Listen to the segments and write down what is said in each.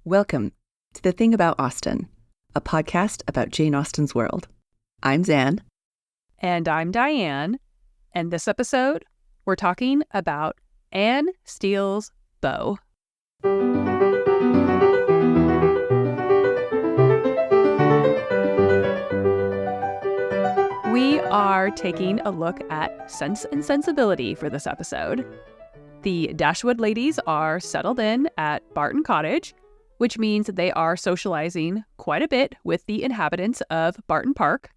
Welcome to The Thing About Austen, a podcast about Jane Austen's world. I'm Zan. And I'm Diane. And this episode, we're talking about Anne Steele's Beaux. We are taking a look at Sense and Sensibility for this episode. The Dashwood ladies are settled in at Barton Cottage, which means they are socializing quite a bit with the inhabitants of Barton Park.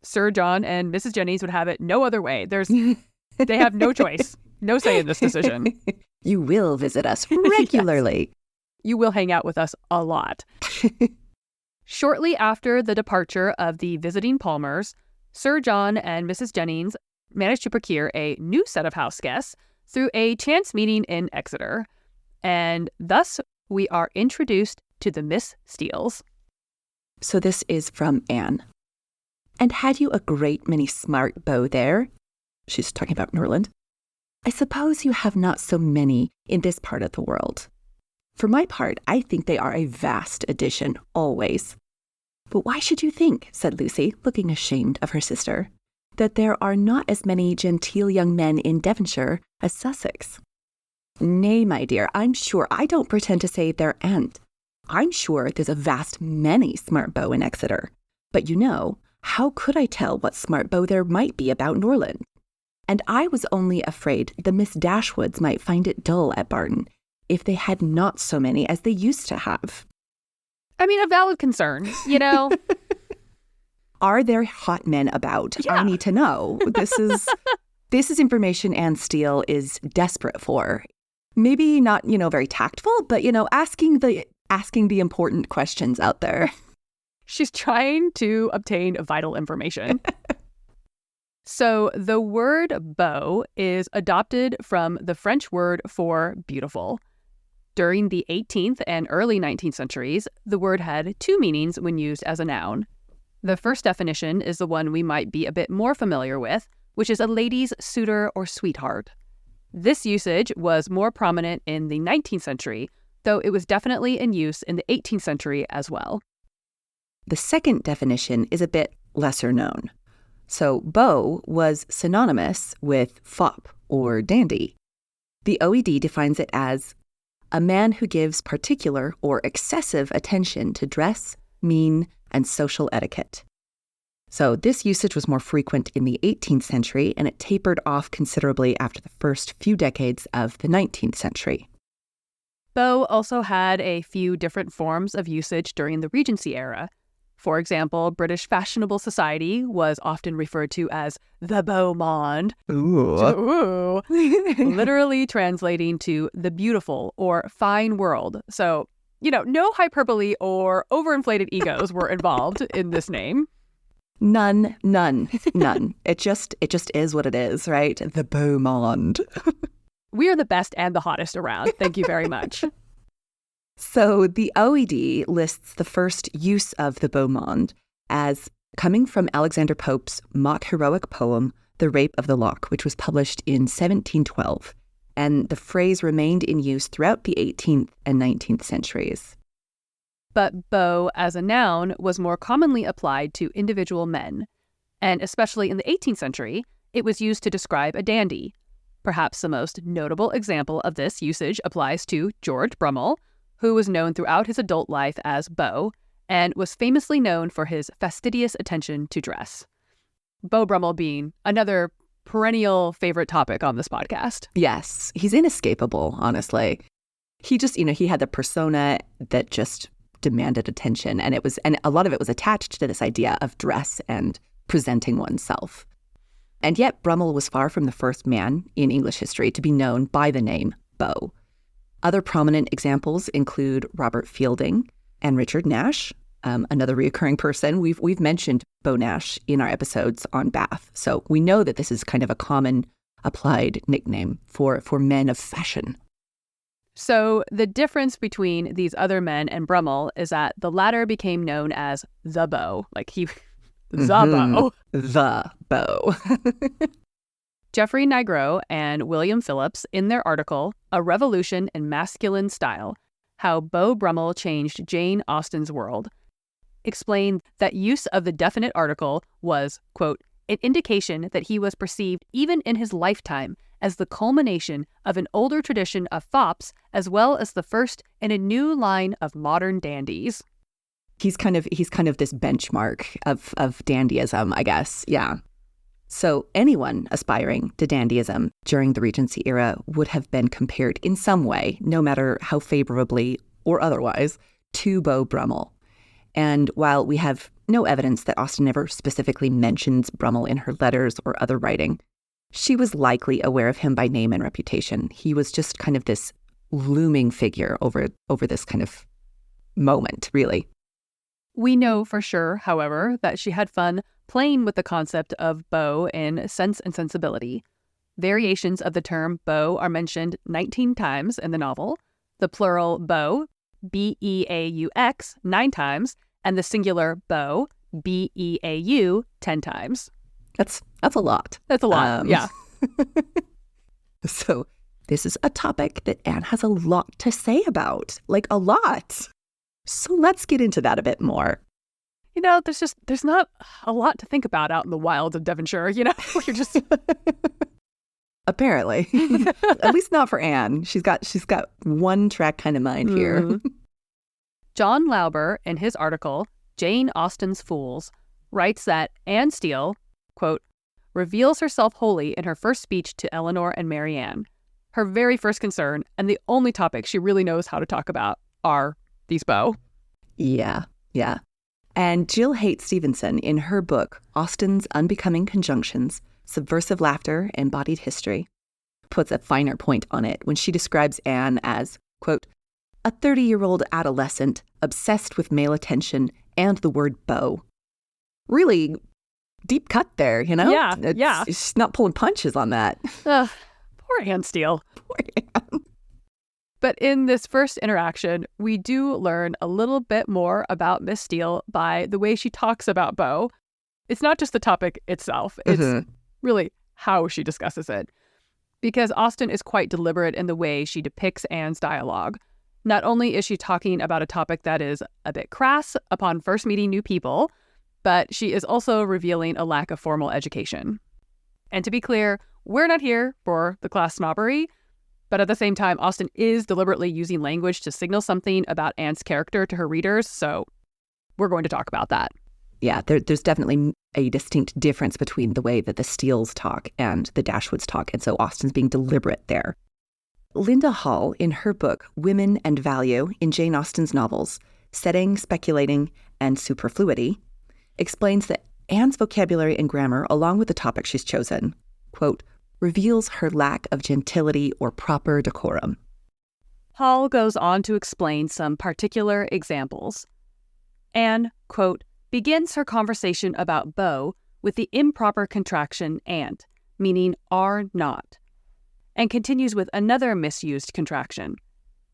Sir John and Mrs. Jennings would have it no other way. They have no choice, no say in this decision. You will visit us regularly. Yes. You will hang out with us a lot. Shortly after the departure of the visiting Palmers, Sir John and Mrs. Jennings managed to procure a new set of house guests through a chance meeting in Exeter. And thus, we are introduced to the Miss Steeles. So this is from Anne. And had you a great many smart beaux there? She's talking about Norland. I suppose you have not so many in this part of the world. For my part, I think they are a vast addition, always. But why should you think, said Lucy, looking ashamed of her sister, that there are not as many genteel young men in Devonshire as Sussex? Nay, my dear, I'm sure I don't pretend to say there aren't. I'm sure there's a vast many smart beaux in Exeter. But you know, how could I tell what smart beaux there might be about Norland? And I was only afraid the Miss Dashwoods might find it dull at Barton if they had not so many as they used to have. I mean, a valid concern, you know? Are there hot men about? Yeah. I need to know. This is information Anne Steele is desperate for. Maybe not, very tactful, but, asking the important questions out there. She's trying to obtain vital information. So the word beau is adopted from the French word for beautiful. During the 18th and early 19th centuries, the word had two meanings when used as a noun. The first definition is the one we might be a bit more familiar with, which is a lady's suitor or sweetheart. This usage was more prominent in the 19th century, though it was definitely in use in the 18th century as well. The second definition is a bit lesser known. So beau was synonymous with fop or dandy. The OED defines it as a man who gives particular or excessive attention to dress, mien, and social etiquette. So this usage was more frequent in the 18th century, and it tapered off considerably after the first few decades of the 19th century. Beau also had a few different forms of usage during the Regency era. For example, British fashionable society was often referred to as the beau monde. Ooh. Literally translating to the beautiful or fine world. So, no hyperbole or overinflated egos were involved in this name. None. It just is what it is, right? The beau monde. We are the best and the hottest around. Thank you very much. So the OED lists the first use of the beau monde as coming from Alexander Pope's mock heroic poem, The Rape of the Lock, which was published in 1712. And the phrase remained in use throughout the 18th and 19th centuries. But beau as a noun was more commonly applied to individual men. And especially in the 18th century, it was used to describe a dandy. Perhaps the most notable example of this usage applies to George Brummel, who was known throughout his adult life as Beau, and was famously known for his fastidious attention to dress. Beau Brummel being another perennial favorite topic on this podcast. Yes, he's inescapable, honestly. He just, he had the persona that just demanded attention, and a lot of it was attached to this idea of dress and presenting oneself. And yet Brummel was far from the first man in English history to be known by the name Beau. Other prominent examples include Robert Fielding and Richard Nash, another recurring person. We've mentioned Beau Nash in our episodes on Bath, so we know that this is kind of a common applied nickname for men of fashion. So the difference between these other men and Brummel is that the latter became known as the Beau, the Beau. Geoffrey Nigro and William Phillips, in their article, A Revolution in Masculine Style, how Beau Brummel changed Jane Austen's world. Explained that use of the definite article was, quote, an indication that he was perceived even in his lifetime as the culmination of an older tradition of fops as well as the first in a new line of modern dandies. He's kind of this benchmark of dandyism, I guess. Yeah. So anyone aspiring to dandyism during the Regency era would have been compared in some way, no matter how favorably or otherwise, to Beau Brummel. And while we have no evidence that Austen ever specifically mentions Brummel in her letters or other writing, she was likely aware of him by name and reputation. He was just kind of this looming figure over this kind of moment, really. We know for sure, however, that she had fun playing with the concept of beau in Sense and Sensibility. Variations of the term beau are mentioned 19 times in the novel, the plural beau, B-E-A-U-X, 9 times, and the singular beau, B-E-A-U, 10 times. That's a lot. That's a lot, yeah. So this is a topic that Anne has a lot to say about, like a lot. So let's get into that a bit more. You know, there's not a lot to think about out in the wilds of Devonshire, you know? You're just... Apparently. At least not for Anne. She's got one track kind of mind here. John Lauber, in his article, Jane Austen's Fools, writes that Anne Steele, quote, reveals herself wholly in her first speech to Eleanor and Marianne. Her very first concern, and the only topic she really knows how to talk about, are these beaux. Yeah. And Jill Haight Stevenson, in her book, Austen's Unbecoming Conjunctions, Subversive Laughter, Embodied History, puts a finer point on it when she describes Anne as, quote, a 30-year-old adolescent obsessed with male attention and the word beau. Really deep cut there, you know? Yeah. She's not pulling punches on that. Poor Anne Steele. Poor Anne. But in this first interaction, we do learn a little bit more about Miss Steele by the way she talks about beau. It's not just the topic itself. It's really how she discusses it. Because Austen is quite deliberate in the way she depicts Anne's dialogue. Not only is she talking about a topic that is a bit crass upon first meeting new people, but she is also revealing a lack of formal education. And to be clear, we're not here for the class snobbery, but at the same time, Austen is deliberately using language to signal something about Anne's character to her readers, so we're going to talk about that. Yeah, there's definitely a distinct difference between the way that the Steeles talk and the Dashwoods talk, and so Austen's being deliberate there. Linda Hall, in her book Women and Value in Jane Austen's Novels, Setting, Speculating, and Superfluity, explains that Anne's vocabulary and grammar, along with the topic she's chosen, quote, reveals her lack of gentility or proper decorum. Hall goes on to explain some particular examples. Anne, quote, begins her conversation about beau with the improper contraction ant, meaning are not, and continues with another misused contraction.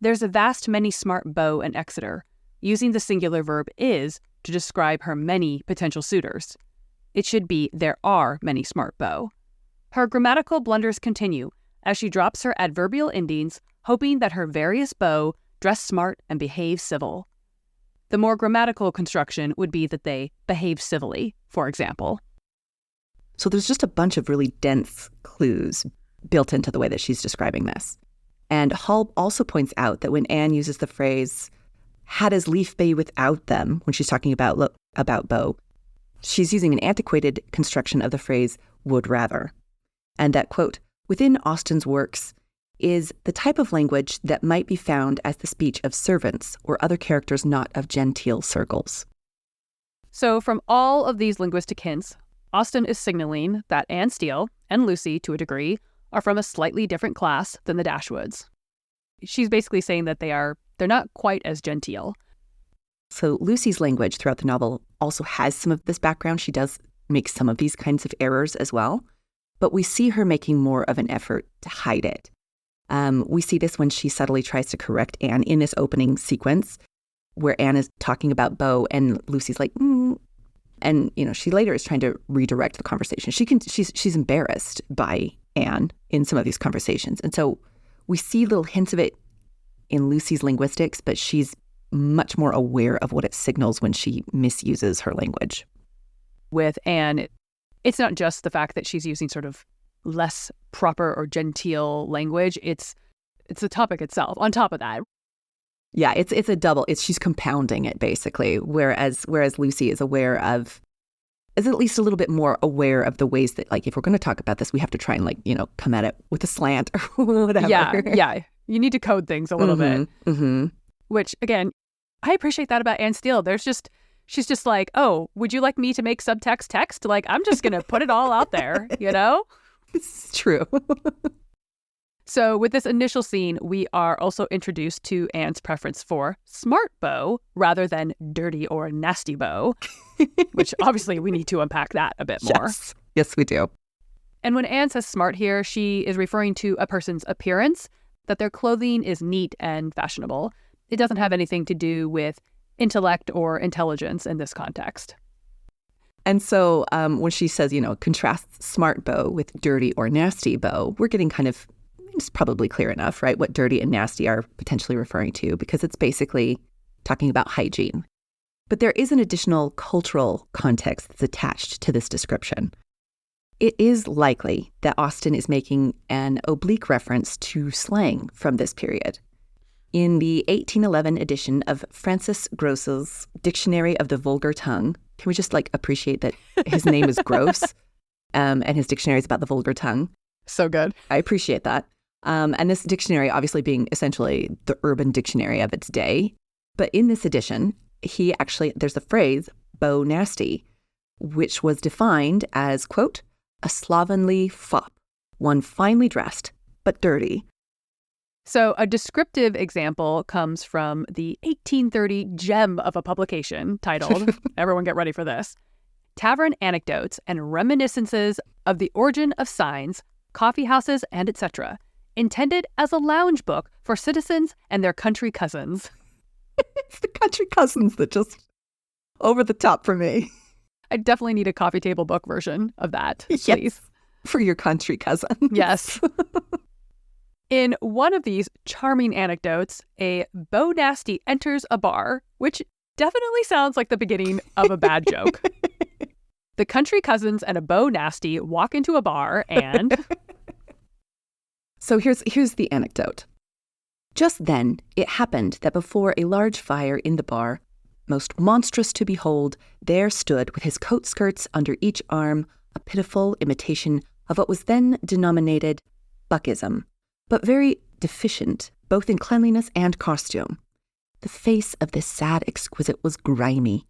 There's a vast many smart beaux in Exeter, using the singular verb is to describe her many potential suitors. It should be there are many smart beaux. Her grammatical blunders continue as she drops her adverbial endings, hoping that her various beaux dress smart and behave civil. The more grammatical construction would be that they behave civilly, for example. So there's just a bunch of really dense clues built into the way that she's describing this. And Hall also points out that when Anne uses the phrase, had as lief be without them, when she's talking about beau, she's using an antiquated construction of the phrase would rather. And that, quote, within Austen's works is the type of language that might be found as the speech of servants or other characters not of genteel circles. So from all of these linguistic hints, Austen is signaling that Anne Steele and Lucy, to a degree, are from a slightly different class than the Dashwoods. She's basically saying that they're not quite as genteel. So Lucy's language throughout the novel also has some of this background. She does make some of these kinds of errors as well. But we see her making more of an effort to hide it. We see this when she subtly tries to correct Anne in this opening sequence, where Anne is talking about beau and Lucy's like, and she later is trying to redirect the conversation. She's embarrassed by Anne in some of these conversations, and so we see little hints of it in Lucy's linguistics, but she's much more aware of what it signals when she misuses her language. With Anne, it's not just the fact that she's using sort of less proper or genteel language. It's the topic itself. On top of that, yeah, it's a double. She's compounding it basically. Whereas Lucy is at least a little bit more aware of the ways that, like, if we're going to talk about this, we have to try and, like, come at it with a slant or whatever. Yeah. You need to code things a little bit. Mm-hmm. Which, again, I appreciate that about Anne Steele. She's just like, oh, would you like me to make subtext text? Like, I'm just going to put it all out there, It's true. So with this initial scene, we are also introduced to Anne's preference for smart beau rather than dirty or nasty beau, which obviously we need to unpack that a bit more. Yes, we do. And when Anne says smart here, she is referring to a person's appearance, that their clothing is neat and fashionable. It doesn't have anything to do with intellect or intelligence in this context. And so when she says, contrasts smart beau with dirty or nasty beau, we're getting kind of, it's probably clear enough, right, what dirty and nasty are potentially referring to, because it's basically talking about hygiene. But there is an additional cultural context that's attached to this description. It is likely that Austen is making an oblique reference to slang from this period. In the 1811 edition of Francis Grose's Dictionary of the Vulgar Tongue, can we just appreciate that his name is Gross and his dictionary is about the vulgar tongue? So good. I appreciate that. And this dictionary obviously being essentially the urban dictionary of its day. But in this edition, there's the phrase beau nasty, which was defined as, quote, a slovenly fop, one finely dressed, but dirty. So a descriptive example comes from the 1830 gem of a publication titled, everyone get ready for this, Tavern Anecdotes and Reminiscences of the Origin of Signs, Coffee Houses, and etc., intended as a lounge book for citizens and their country cousins. It's the country cousins that just over the top for me. I definitely need a coffee table book version of that, please. Yes, for your country cousins. Yes. In one of these charming anecdotes, a beau nasty enters a bar, which definitely sounds like the beginning of a bad joke. The country cousins and a beau nasty walk into a bar and... So here's the anecdote. Just then, it happened that before a large fire in the bar, most monstrous to behold, there stood with his coat skirts under each arm, a pitiful imitation of what was then denominated buckism, but very deficient both in cleanliness and costume. The face of this sad exquisite was grimy,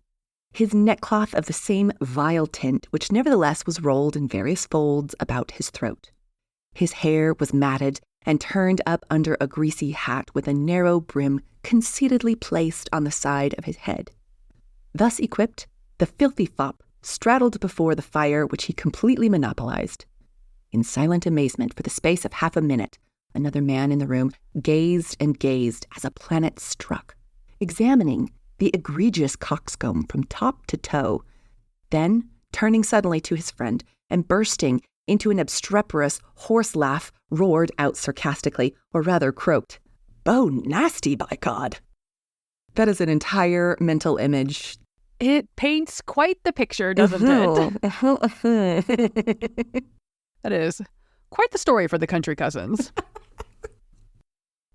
his neckcloth of the same vile tint, which nevertheless was rolled in various folds about his throat. His hair was matted and turned up under a greasy hat with a narrow brim conceitedly placed on the side of his head. Thus equipped, the filthy fop straddled before the fire which he completely monopolized. In silent amazement for the space of half a minute, another man in the room gazed and gazed as a planet struck, examining the egregious coxcomb from top to toe, then turning suddenly to his friend and bursting into an obstreperous horse laugh, roared out sarcastically, or rather croaked, "Beau nasty, by God!" That is an entire mental image. It paints quite the picture, doesn't it? That is quite the story for the country cousins.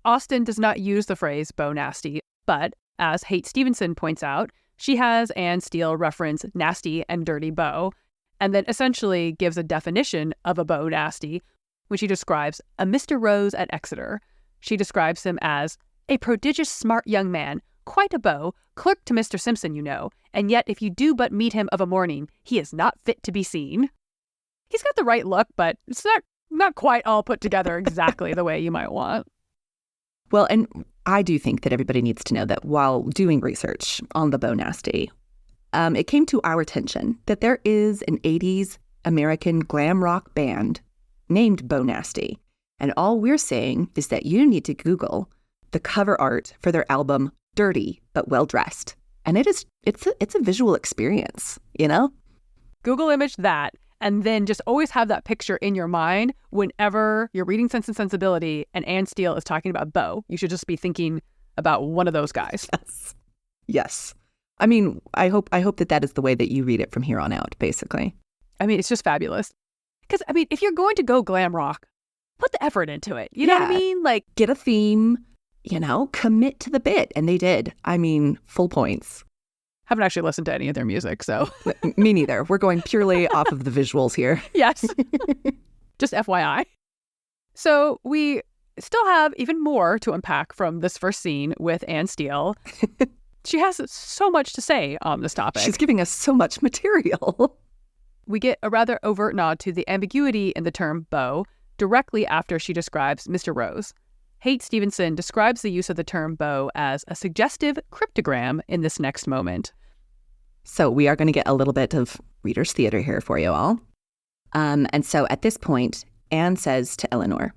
Austen does not use the phrase beau nasty, but as Haight Stevenson points out, she has Anne Steele reference nasty and dirty beau, and then essentially gives a definition of a beau nasty when she describes a Mr. Rose at Exeter. She describes him as a prodigious smart young man, quite a beau, clerk to Mr. Simpson, and yet if you do but meet him of a morning, he is not fit to be seen. He's got the right look, but it's not quite all put together exactly the way you might want. Well, and I do think that everybody needs to know that while doing research on the beau nasty, it came to our attention that there is an 80s American glam rock band named Beaux Nasty. And all we're saying is that you need to Google the cover art for their album Dirty But Well Dressed. And it's a visual experience, Google image that And then just always have that picture in your mind whenever you're reading Sense and Sensibility and Anne Steele is talking about Beaux. You should just be thinking about one of those guys. Yes. Yes. I mean, I hope that is the way that you read it from here on out, basically. I mean, it's just fabulous. Because, I mean, if you're going to go glam rock, put the effort into it. You know what I mean? Like, get a theme, commit to the bit. And they did. I mean, full points. Haven't actually listened to any of their music, so. Me neither. We're going purely off of the visuals here. Yes. Just FYI. So we still have even more to unpack from this first scene with Anne Steele. She has so much to say on this topic. She's giving us so much material. We get a rather overt nod to the ambiguity in the term beau directly after she describes Mr. Rose. Haight Stevenson describes the use of the term beau as a suggestive cryptogram in this next moment. So we are going to get a little bit of reader's theater here for you all. And so at this point, Anne says to Eleanor,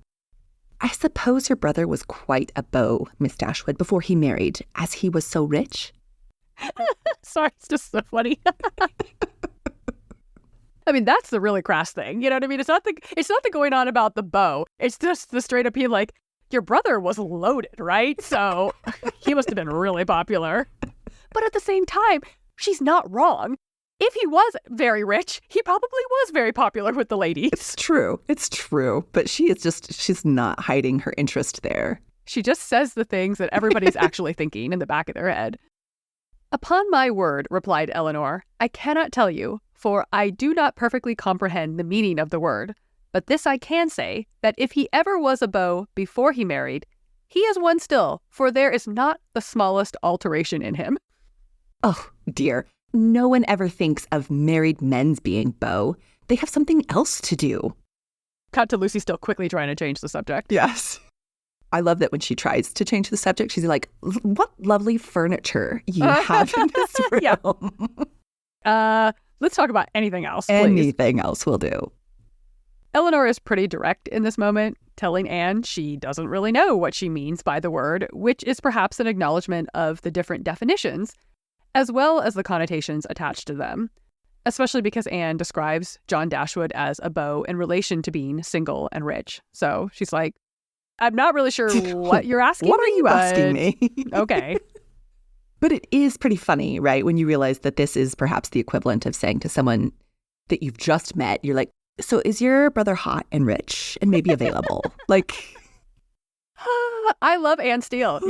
I suppose your brother was quite a beau, Miss Dashwood, before he married, as he was so rich? Sorry, it's just so funny. I mean, that's the really crass thing. You know what I mean? It's not the going on about the beau. It's just the straight up being like, your brother was loaded, right? So he must have been really popular. But at the same time, she's not wrong. If he was very rich, he probably was very popular with the ladies. It's true. But she's not hiding her interest there. She just says the things that everybody's actually thinking in the back of their head. Upon my word, replied Eleanor, I cannot tell you, for I do not perfectly comprehend the meaning of the word. But this I can say, that if he ever was a beau before he married, he is one still, for there is not the smallest alteration in him. Oh, dear. No one ever thinks of married men's being beau. They have something else to do. Cut to Lucy still quickly trying to change the subject. Yes. I love that when she tries to change the subject, she's like, what lovely furniture you have in this room. Yeah. Let's talk about anything else, please. Anything else will do. Eleanor is pretty direct in this moment, telling Anne she doesn't really know what she means by the word, which is perhaps an acknowledgement of the different definitions, as well as the connotations attached to them, especially because Anne describes John Dashwood as a beau in relation to being single and rich. So she's like, I'm not really sure what you're asking What are you asking me? Okay. But it is pretty funny, right? When you realize that this is perhaps the equivalent of saying to someone that you've just met, you're like, so is your brother hot and rich and maybe available? Like, I love Anne Steele,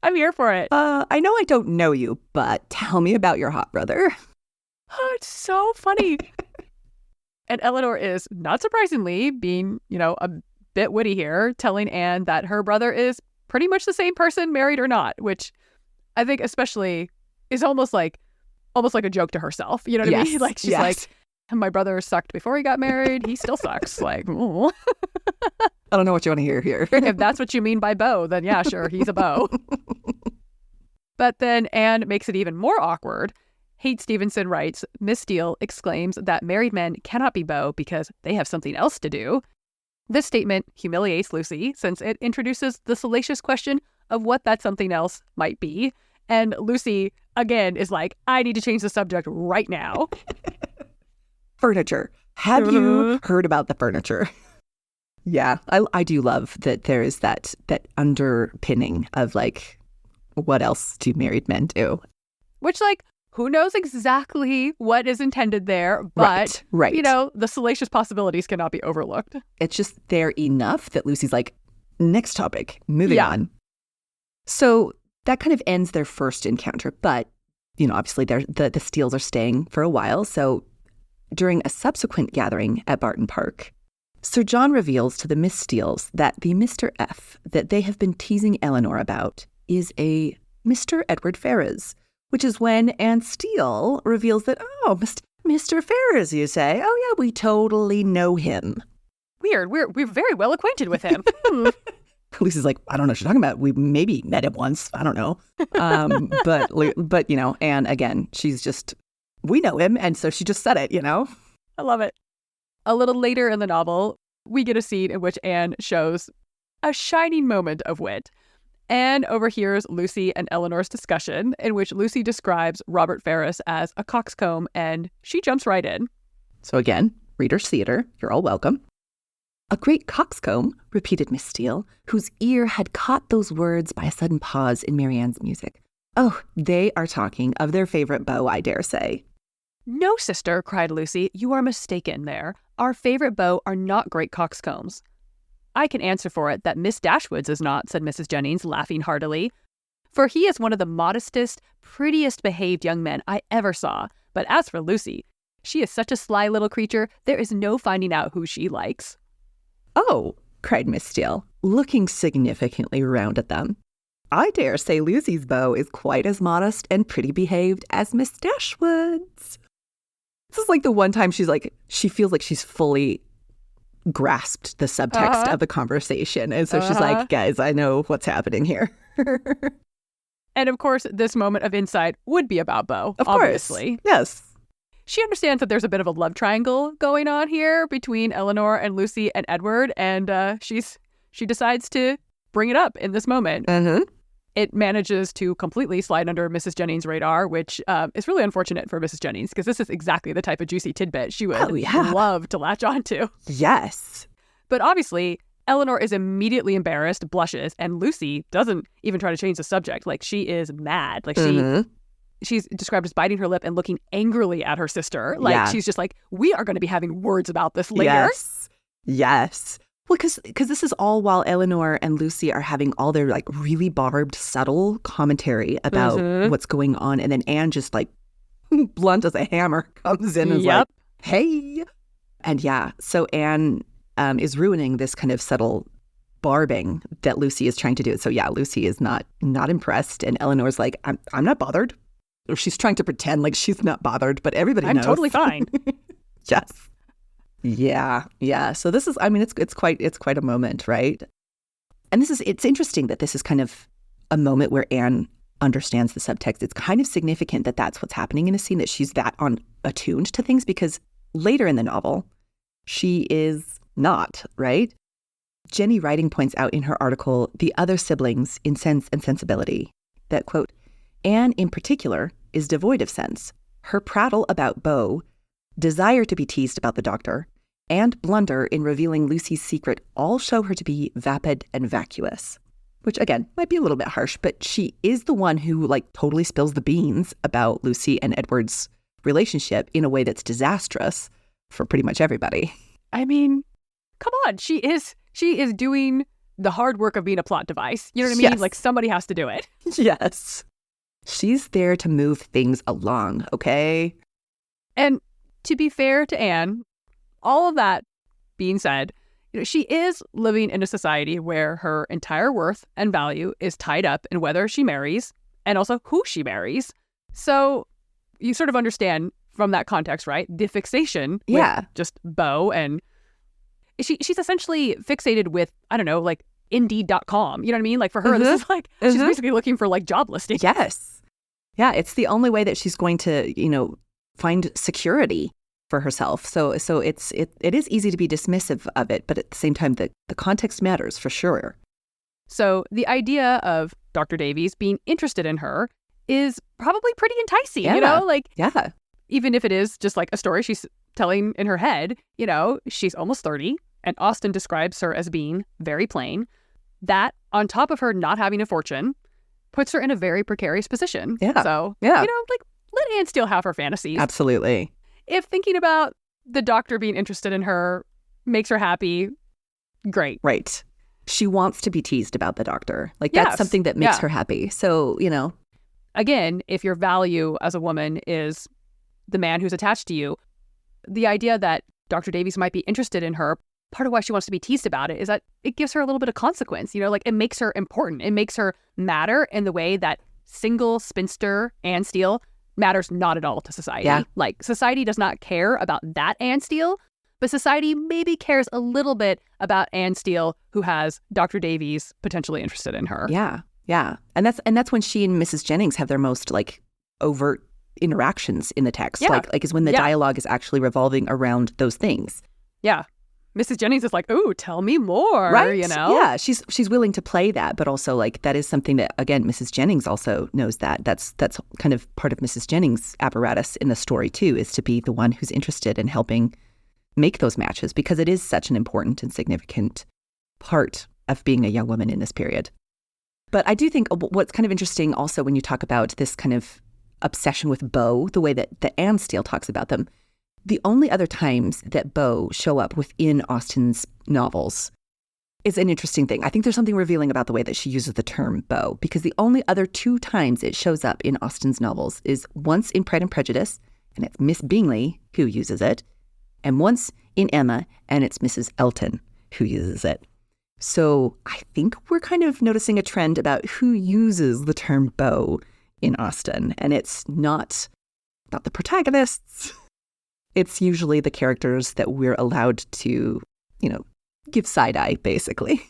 I'm here for it. I know I don't know you, but tell me about your hot brother. Oh, it's so funny. And Eleanor is, not surprisingly, being, a bit witty here, telling Anne that her brother is pretty much the same person, married or not, which I think especially is almost like a joke to herself. You know what I mean? Like, she's like, my brother sucked before he got married. He still sucks. Like, I don't know what you want to hear here. If that's what you mean by beau, then yeah, sure, he's a beau. But then Anne makes it even more awkward. Haight Stevenson writes, Miss Steele exclaims that married men cannot be beau because they have something else to do. This statement humiliates Lucy since it introduces the salacious question of what that something else might be. And Lucy, again, is like, I need to change the subject right now. Furniture. Have you heard about the furniture? Yeah, I do love that there is that underpinning of like, what else do married men do? Which, like, who knows exactly what is intended there, but, right. The salacious possibilities cannot be overlooked. It's just there enough that Lucy's like, next topic, moving on. So that kind of ends their first encounter, but, obviously the Steeles are staying for a while, so during a subsequent gathering at Barton Park, Sir John reveals to the Miss Steeles that the Mr. F that they have been teasing Eleanor about is a Mr. Edward Ferrars, which is when Anne Steele reveals that, oh, Mr. Ferrars, you say? Oh, yeah, we totally know him. Weird. We're very well acquainted with him. Lucy's like, I don't know what you're talking about. We maybe met him once. I don't know. But Anne, again, she's just, we know him. And so she just said it, I love it. A little later in the novel, we get a scene in which Anne shows a shining moment of wit. Anne overhears Lucy and Eleanor's discussion, in which Lucy describes Robert Ferris as a coxcomb, and she jumps right in. So again, Reader's Theater, you're all welcome. A great coxcomb, repeated Miss Steele, whose ear had caught those words by a sudden pause in Marianne's music. Oh, they are talking of their favorite beau, I dare say. No, sister, cried Lucy, you are mistaken there. Our favorite beaux are not great coxcombs. I can answer for it that Miss Dashwood's is not, said Mrs. Jennings, laughing heartily. For he is one of the modestest, prettiest behaved young men I ever saw. But as for Lucy, she is such a sly little creature, there is no finding out who she likes. Oh, cried Miss Steele, looking significantly round at them. I dare say Lucy's beau is quite as modest and pretty behaved as Miss Dashwood's. This is like the one time she feels like she's fully grasped the subtext of the conversation. And so she's like, guys, I know what's happening here. And of course, this moment of insight would be about Beaux, of obviously. Course. Yes. She understands that there's a bit of a love triangle going on here between Eleanor and Lucy and Edward, and she decides to bring it up in this moment. Mm-hmm. It manages to completely slide under Mrs. Jennings' radar, which is really unfortunate for Mrs. Jennings, because this is exactly the type of juicy tidbit she would love to latch onto. Yes. But obviously, Eleanor is immediately embarrassed, blushes, and Lucy doesn't even try to change the subject. Like, she is mad. Like, she's described as biting her lip and looking angrily at her sister. Like, she's just like, we are going to be having words about this later. Yes. Well, because this is all while Eleanor and Lucy are having all their, like, really barbed, subtle commentary about what's going on. And then Anne just, like, blunt as a hammer comes in and is like, hey. And so Anne is ruining this kind of subtle barbing that Lucy is trying to do. So Lucy is not impressed. And Eleanor's like, I'm not bothered. Or she's trying to pretend like she's not bothered, but everybody knows. I'm totally fine. Yes. Yeah. So this is, I mean, it's quite a moment, right? And it's interesting that this is kind of a moment where Anne understands the subtext. It's kind of significant that that's what's happening in a scene, that she's that attuned to things, because later in the novel, she is not, right? Jenny Writing points out in her article, The Other Siblings in Sense and Sensibility, that, quote, Anne in particular is devoid of sense. Her prattle about Beaux, desire to be teased about the doctor, and blunder in revealing Lucy's secret all show her to be vapid and vacuous. Which, again, might be a little bit harsh, but she is the one who, like, totally spills the beans about Lucy and Edward's relationship in a way that's disastrous for pretty much everybody. I mean, come on. She is doing the hard work of being a plot device. You know what I mean? Yes. Like, somebody has to do it. Yes. She's there to move things along, okay? And to be fair to Anne, all of that being said, she is living in a society where her entire worth and value is tied up in whether she marries and also who she marries. So you sort of understand from that context, right? The fixation with just Beaux, and she's essentially fixated with, I don't know, like Indeed.com. You know what I mean? Like, for her, this is like, she's basically looking for, like, job listings. Yes. Yeah, it's the only way that she's going to, find security for herself. So it is easy to be dismissive of it, but at the same time, the context matters for sure. So the idea of Dr. Davies being interested in her is probably pretty enticing, even if it is just like a story she's telling in her head. She's almost 30, and Austen describes her as being very plain. That, on top of her not having a fortune, puts her in a very precarious position. Yeah. So, let Anne Steele have her fantasies. Absolutely. If thinking about the doctor being interested in her makes her happy, great. Right. She wants to be teased about the doctor. Like, that's something that makes her happy. So, Again, if your value as a woman is the man who's attached to you, the idea that Dr. Davies might be interested in her, part of why she wants to be teased about it is that it gives her a little bit of consequence. It makes her important. It makes her matter in the way that single spinster Anne Steele matters not at all to society. Yeah. Like, society does not care about that Anne Steele, but society maybe cares a little bit about Anne Steele, who has Dr. Davies potentially interested in her. Yeah. And that's when she and Mrs. Jennings have their most, like, overt interactions in the text. Like is when the dialogue is actually revolving around those things. Yeah. Mrs. Jennings is like, ooh, tell me more, right? you know? Yeah, she's willing to play that, but also like that is something that, again, Mrs. Jennings also knows that. That's kind of part of Mrs. Jennings' apparatus in the story too, is to be the one who's interested in helping make those matches, because it is such an important and significant part of being a young woman in this period. But I do think what's kind of interesting also when you talk about this kind of obsession with Beaux, the way that Anne Steele talks about them, the only other times that Beaux show up within Austen's novels is an interesting thing. I think there's something revealing about the way that she uses the term Beaux, because the only other 2 times it shows up in Austen's novels is once in Pride and Prejudice, and it's Miss Bingley who uses it, and once in Emma, and it's Mrs. Elton who uses it. So I think we're kind of noticing a trend about who uses the term Beaux in Austen, and it's not the protagonists. It's usually the characters that we're allowed to, give side-eye, basically.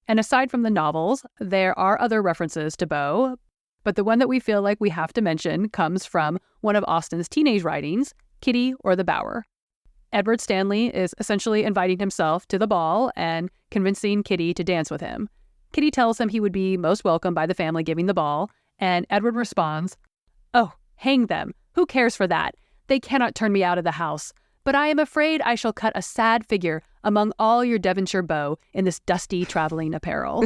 And aside from the novels, there are other references to Beaux, but the one that we feel like we have to mention comes from one of Austen's teenage writings, Kitty or the Bower. Edward Stanley is essentially inviting himself to the ball and convincing Kitty to dance with him. Kitty tells him he would be most welcome by the family giving the ball, and Edward responds, "Oh, hang them. Who cares for that? They cannot turn me out of the house. But I am afraid I shall cut a sad figure among all your Devonshire beaux in this dusty traveling apparel."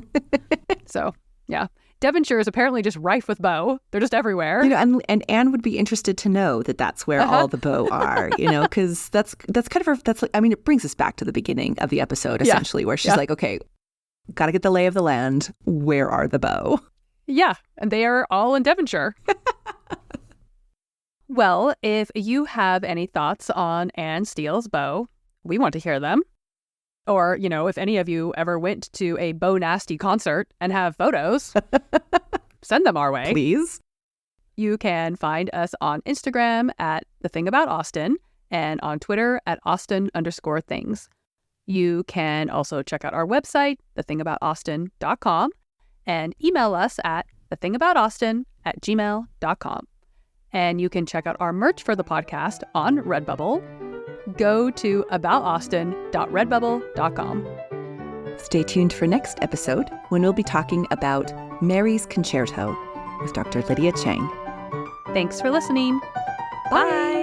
So, yeah. Devonshire is apparently just rife with beaux. They're just everywhere. And Anne would be interested to know that that's where all the beaux are, because that's kind of it brings us back to the beginning of the episode, essentially, where she's like, okay, got to get the lay of the land. Where are the beaux? Yeah, and they are all in Devonshire. Well, if you have any thoughts on Anne Steele's Beaux, we want to hear them. Or, if any of you ever went to a Beaux Nasty concert and have photos, send them our way. Please. You can find us on Instagram at The Thing About Austen and on Twitter at Austen_things. You can also check out our website, thethingaboutausten.com, and email us at thethingaboutausten@gmail.com. And you can check out our merch for the podcast on Redbubble. Go to aboutaustin.redbubble.com. Stay tuned for next episode when we'll be talking about Mary's Concerto with Dr. Lydia Chang. Thanks for listening. Bye.